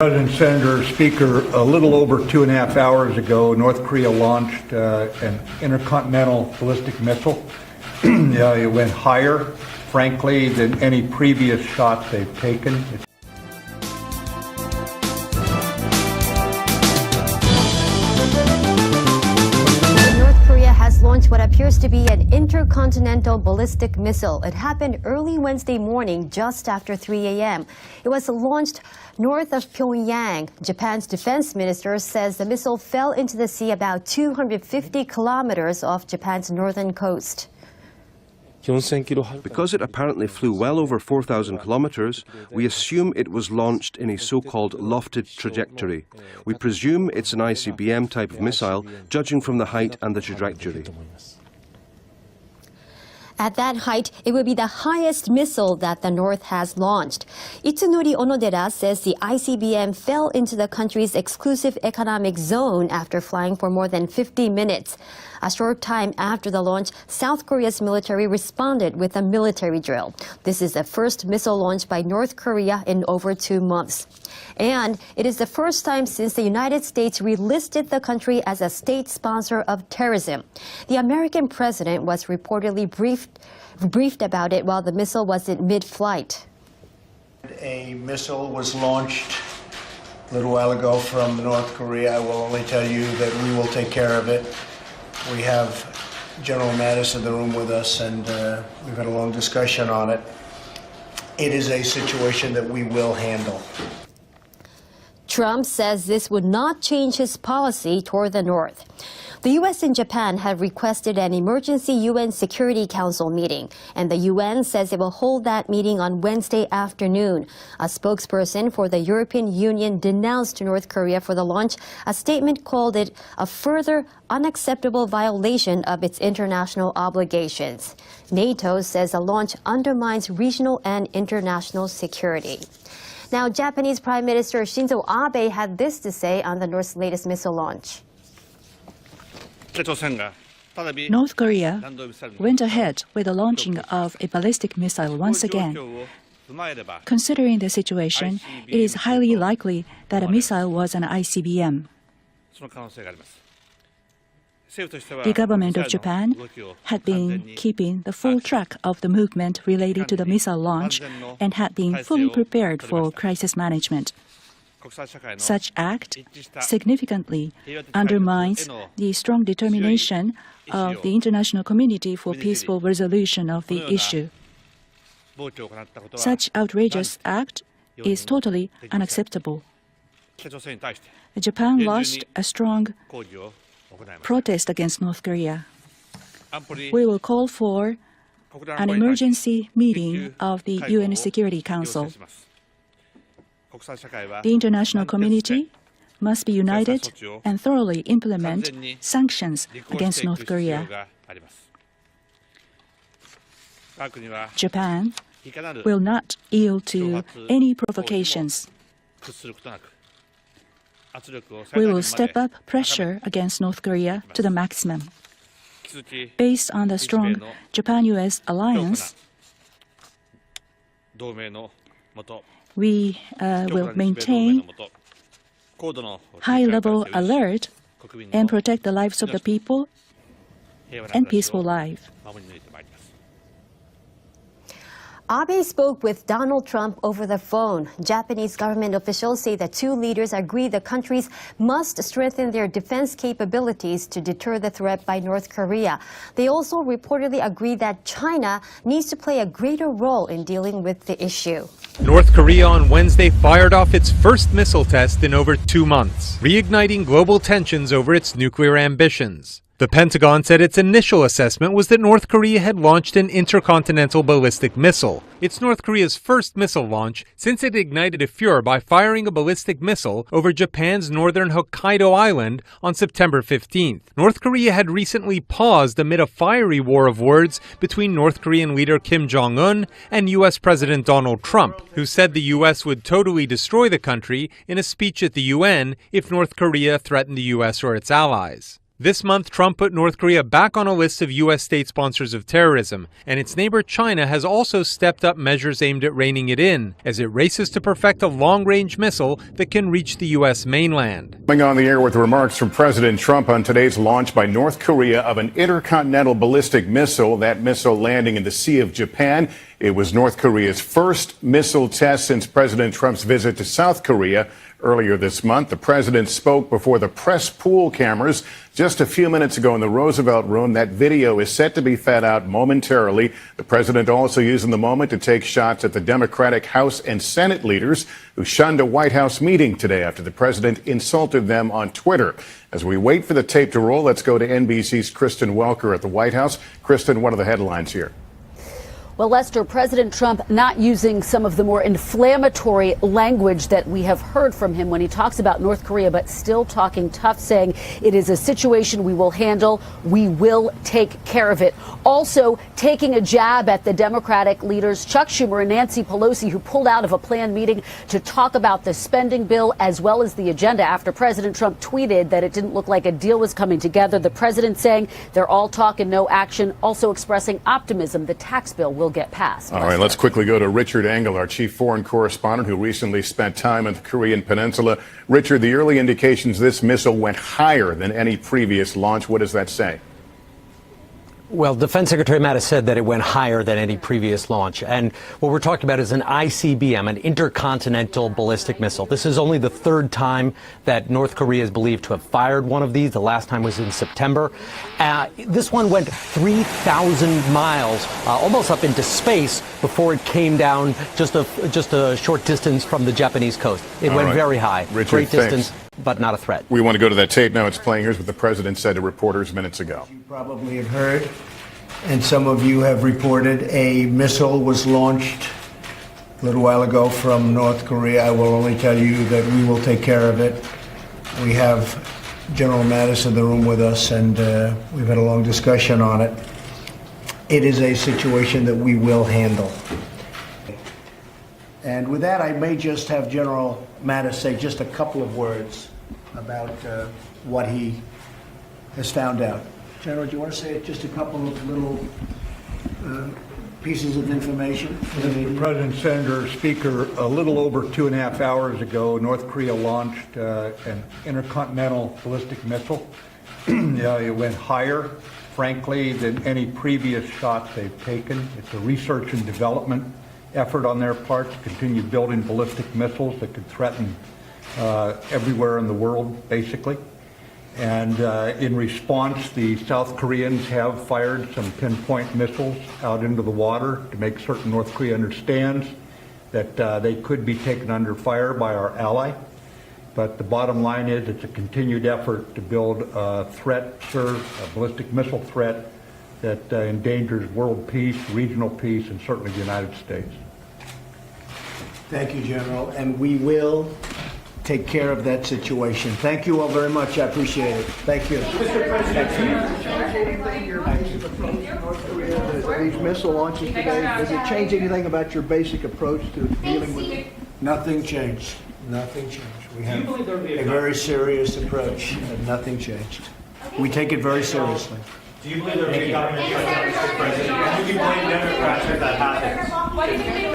President, Senator, Speaker, a little over 2.5 hours ago, North Korea launched an intercontinental ballistic missile. It went higher, frankly, than any previous shot they've taken. Launched what appears to be an intercontinental ballistic missile. It happened early Wednesday morning, just after 3 a.m. It was launched north of Pyongyang. Japan's defense minister says the missile fell into the sea about 250 kilometers off Japan's northern coast. Because it apparently flew well over 4,000 kilometers, we assume it was launched in a so-called lofted trajectory. We presume it's an ICBM type of missile, judging from the height and the trajectory. At that height, it would be the highest missile that the North has launched. Itsunori Onodera says the ICBM fell into the country's exclusive economic zone after flying for more than 50 minutes. A short time after the launch, South Korea's military responded with a military drill. This is the first missile launch by North Korea in over 2 months. And it is the first time since the United States relisted the country as a state sponsor of terrorism. The American president was reportedly briefed about it while the missile was in mid-flight. A missile was launched a little while ago from North Korea. I will only tell you that we will take care of it. We have General Mattis in the room with us, and we've had a long discussion on it. It is a situation that we will handle. Trump says this would not change his policy toward the North. The U.S. and Japan have requested an emergency UN Security Council meeting, and the UN says it will hold that meeting on Wednesday afternoon. A spokesperson for the European Union denounced North Korea for the launch. A statement called it a further unacceptable violation of its international obligations. NATO says the launch undermines regional and international security. Now, Japanese Prime Minister Shinzo Abe had this to say on the North's latest missile launch. North Korea went ahead with the launching of a ballistic missile once again. Considering the situation, it is highly likely that a missile was an ICBM. The government of Japan had been keeping the full track of the movement related to the missile launch and had been fully prepared for crisis management. Such act significantly undermines the strong determination of the international community for peaceful resolution of the issue. Such outrageous act is totally unacceptable. Japan launched a strong protest against North Korea. We will call for an emergency meeting of the UN Security Council. The international community must be united and thoroughly implement sanctions against North Korea. Japan will not yield to any provocations. We will step up pressure against North Korea to the maximum. Based on the strong Japan-US alliance, we will maintain high-level alert and protect the lives of the people and peaceful life. Abe spoke with Donald Trump over the phone. Japanese government officials say the two leaders agree the countries must strengthen their defense capabilities to deter the threat by North Korea. They also reportedly agree that China needs to play a greater role in dealing with the issue. North Korea on Wednesday fired off its first missile test in over 2 months, reigniting global tensions over its nuclear ambitions. The Pentagon said its initial assessment was that North Korea had launched an intercontinental ballistic missile. It's North Korea's first missile launch since it ignited a furor by firing a ballistic missile over Japan's northern Hokkaido island on September 15th. North Korea had recently paused amid a fiery war of words between North Korean leader Kim Jong-un and U.S. President Donald Trump, who said the U.S. would totally destroy the country in a speech at the UN if North Korea threatened the U.S. or its allies. This month, Trump put North Korea back on a list of U.S. state sponsors of terrorism, and its neighbor China has also stepped up measures aimed at reining it in, as it races to perfect a long-range missile that can reach the U.S. mainland. Coming on the air with remarks from President Trump on today's launch by North Korea of an intercontinental ballistic missile, that missile landing in the Sea of Japan. It was North Korea's first missile test since President Trump's visit to South Korea earlier this month. The president spoke before the press pool cameras just a few minutes ago in the Roosevelt Room. That video is set to be fed out momentarily. The president also using the moment to take shots at the Democratic House and Senate leaders who shunned a White House meeting today after the president insulted them on Twitter. As we wait for the tape to roll, let's go to NBC's Kristen Welker at the White House. Kristen, what are the headlines here? Well, Lester, President Trump not using some of the more inflammatory language that we have heard from him when he talks about North Korea, but still talking tough, saying it is a situation we will handle. We will take care of it. Also taking a jab at the Democratic leaders, Chuck Schumer and Nancy Pelosi, who pulled out of a planned meeting to talk about the spending bill as well as the agenda after President Trump tweeted that it didn't look like a deal was coming together. The president saying they're all talk and no action, also expressing optimism the tax bill will get passed. All right, let's quickly go to Richard Engel, our chief foreign correspondent who recently spent time on the Korean Peninsula. Richard, the early indications this missile went higher than any previous launch. What does that say? Well, Defense Secretary Mattis said that it went higher than any previous launch. And what we're talking about is an ICBM, an intercontinental ballistic missile. This is only the third time that North Korea is believed to have fired one of these. The last time was in September. This one went 3,000 miles, almost up into space, before it came down just a short distance from the Japanese coast. It went very high. Richard, great distance, thanks. But not a threat. We want to go to that tape now. It's playing. Here's what the president said to reporters minutes ago. You probably have heard, and some of you have reported, a missile was launched a little while ago from North Korea. I will only tell you that we will take care of it. We have General Mattis in the room with us, and we've had a long discussion on it. It is a situation that we will handle. And with that, I may just have General Mattis say just a couple of words about what he has found out. General, do you want to say just a couple of little pieces of information? Mr. President, Senator, Speaker, a little over 2.5 hours ago, North Korea launched an intercontinental ballistic missile. It went higher, frankly, than any previous shot they've taken. It's a research and development effort on their part to continue building ballistic missiles that could threaten everywhere in the world, basically. And in response, the South Koreans have fired some pinpoint missiles out into the water to make certain North Korea understands that they could be taken under fire by our ally. But the bottom line is it's a continued effort to build a threat, a ballistic missile threat that endangers world peace, regional peace, and certainly the United States. Thank you, General, and we will take care of that situation. Thank you all very much. I appreciate it. Thank you. Mr. President, these missile launches today, does it change anything about your basic approach to dealing with it? Nothing changed. Nothing changed. We have a very serious approach, and nothing changed. We take it very seriously. Do you believe there will be a government shutdown, Mr. President? Would you blame Democrats if that happens?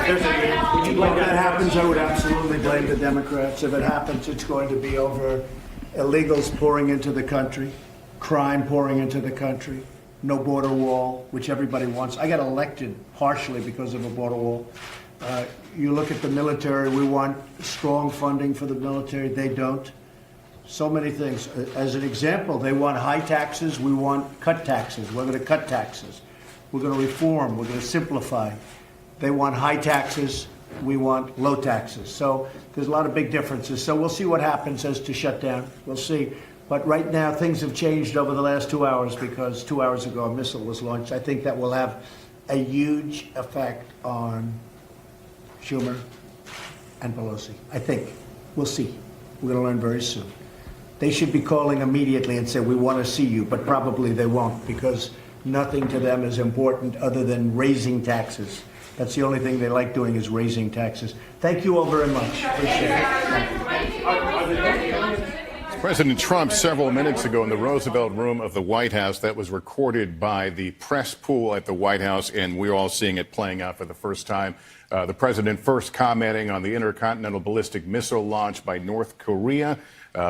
If that happens, I would absolutely blame the Democrats. If it happens, it's going to be over illegals pouring into the country, crime pouring into the country, no border wall, which everybody wants. I got elected partially because of a border wall. You look at the military, we want strong funding for the military. They don't. So many things. As an example, they want high taxes. We want cut taxes. We're going to cut taxes. We're going to reform. We're going to simplify. They want high taxes. We want low taxes. So there's a lot of big differences. So we'll see what happens as to shutdown. We'll see. But right now, things have changed over the last 2 hours because 2 hours ago a missile was launched. I think that will have a huge effect on Schumer and Pelosi. I think. We'll see. We're going to learn very soon. They should be calling immediately and say, we want to see you, but probably they won't because nothing to them is important other than raising taxes. That's the only thing they like doing is raising taxes. Thank you all very much. Appreciate it. President Trump several minutes ago in the Roosevelt Room of the White House. That was recorded by the press pool at the White House, and we're all seeing it playing out for the first time. The president first commenting on the intercontinental ballistic missile launch by North Korea,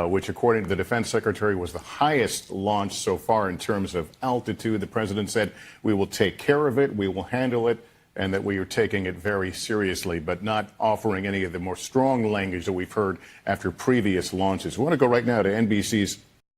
which, according to the defense secretary, was the highest launch so far in terms of altitude. The president said, "We will take care of it, we will handle it, and that we are taking it very seriously," but not offering any of the more strong language that we've heard after previous launches. We want to go right now to NBC's